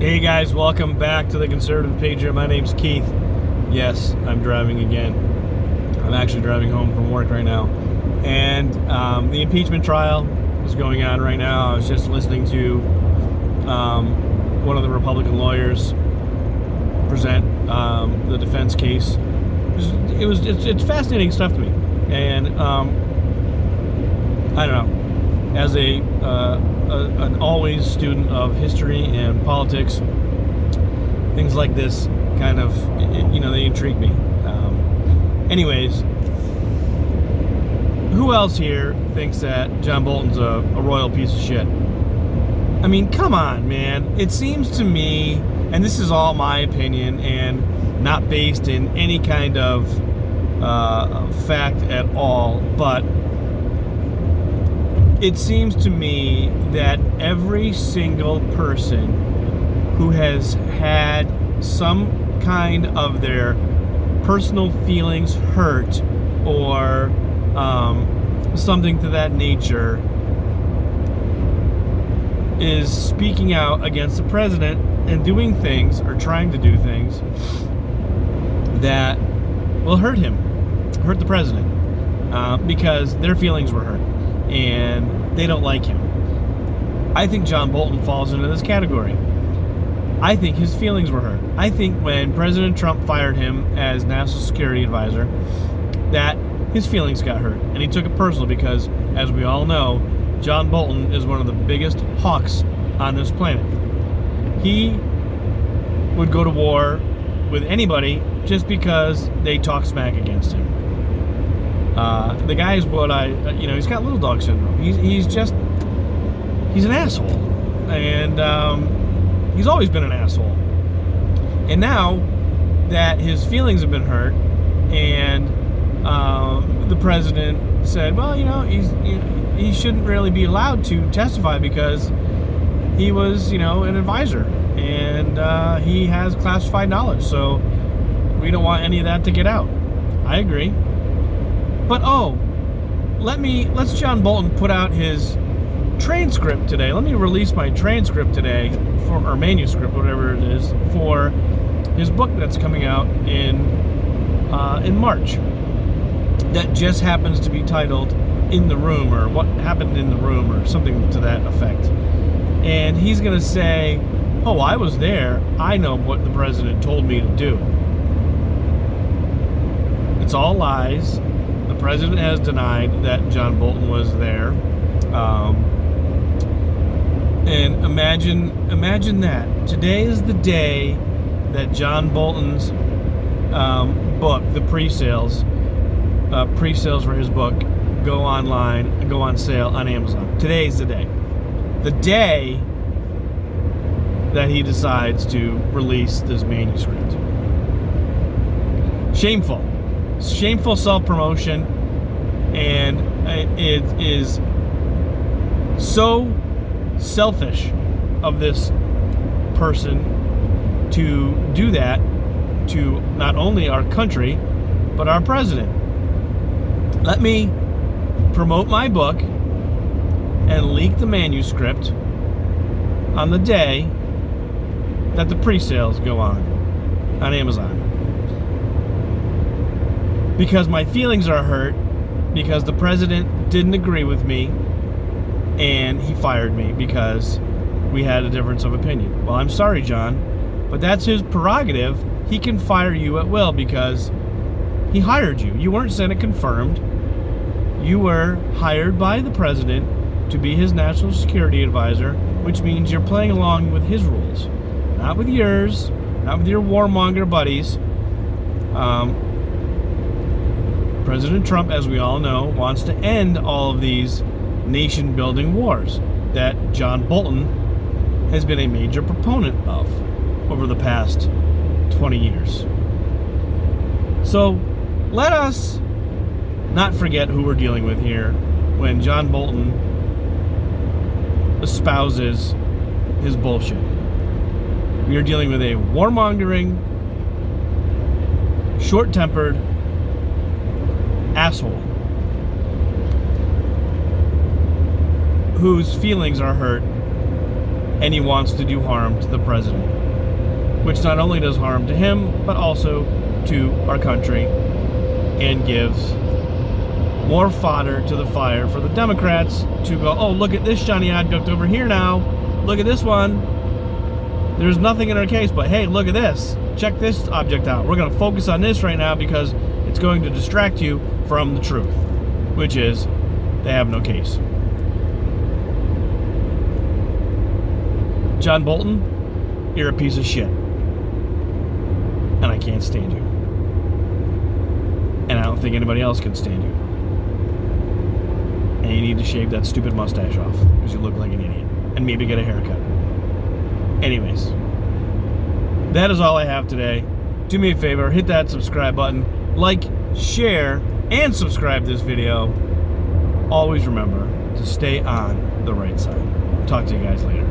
Hey guys, welcome back to the Conservative Pager. My name's Keith. Yes, I'm driving again. I'm actually driving home from work right now. And the impeachment trial is going on right now. I was just listening to one of the Republican lawyers present the defense case. It's fascinating stuff to me. And I don't know. As an always student of history and politics, things like this kind of, they intrigue me. Anyways, who else here thinks that John Bolton's a royal piece of shit? I mean, come on, man. It seems to me, and this is all my opinion and not based in any kind of fact at all, but it seems to me that every single person who has had some kind of their personal feelings hurt or something to that nature is speaking out against the president and doing things or trying to do things that will hurt him, hurt the president, because their feelings were hurt and they don't like him. I think John Bolton falls into this category. I think his feelings were hurt. I think when President Trump fired him as National Security Advisor, that his feelings got hurt. And he took it personal because, as we all know, John Bolton is one of the biggest hawks on this planet. He would go to war with anybody just because they talk smack against him. The guy is what he's got little dog syndrome. He's an asshole. And he's always been an asshole. And now that his feelings have been hurt and the president said, well, he shouldn't really be allowed to testify because he was, an advisor and he has classified knowledge. So we don't want any of that to get out. I agree. But let's John Bolton put out his transcript today. Let me release my transcript today, or manuscript, whatever it is, for his book that's coming out in March. That just happens to be titled "In the Room" or "What Happened in the Room" or something to that effect. And he's going to say, "Oh, I was there. I know what the president told me to do." It's all lies. The president has denied that John Bolton was there. And imagine that. Today is the day that John Bolton's book, the pre-sales for his book, go online and go on sale on Amazon. Today's the day. The day that he decides to release this manuscript. Shameful. Shameful self-promotion, and it is so selfish of this person to do that to not only our country but our president. Let me promote my book and leak the manuscript on the day that the pre-sales go on Amazon. Because my feelings are hurt, because the president didn't agree with me, and he fired me because we had a difference of opinion. Well, I'm sorry, John, but that's his prerogative. He can fire you at will because he hired you. You weren't Senate confirmed. You were hired by the president to be his national security advisor, which means you're playing along with his rules, not with yours, not with your warmonger buddies. President Trump, as we all know, wants to end all of these nation-building wars that John Bolton has been a major proponent of over the past 20 years. So let us not forget who we're dealing with here when John Bolton espouses his bullshit. We are dealing with a warmongering, short-tempered asshole whose feelings are hurt and he wants to do harm to the president, which not only does harm to him, but also to our country, and gives more fodder to the fire for the Democrats to go, oh, look at this Johnny Oddduct over here now. Look at this one. There's nothing in our case, but hey, look at this. Check this object out. We're going to focus on this right now because it's going to distract you from the truth, which is they have no case. John Bolton, you're a piece of shit. And I can't stand you. And I don't think anybody else can stand you. And you need to shave that stupid mustache off because you look like an idiot. And maybe get a haircut. Anyways, that is all I have today. Do me a favor, hit that subscribe button, like, share, and subscribe this video. Always remember to stay on the right side. Talk to you guys later.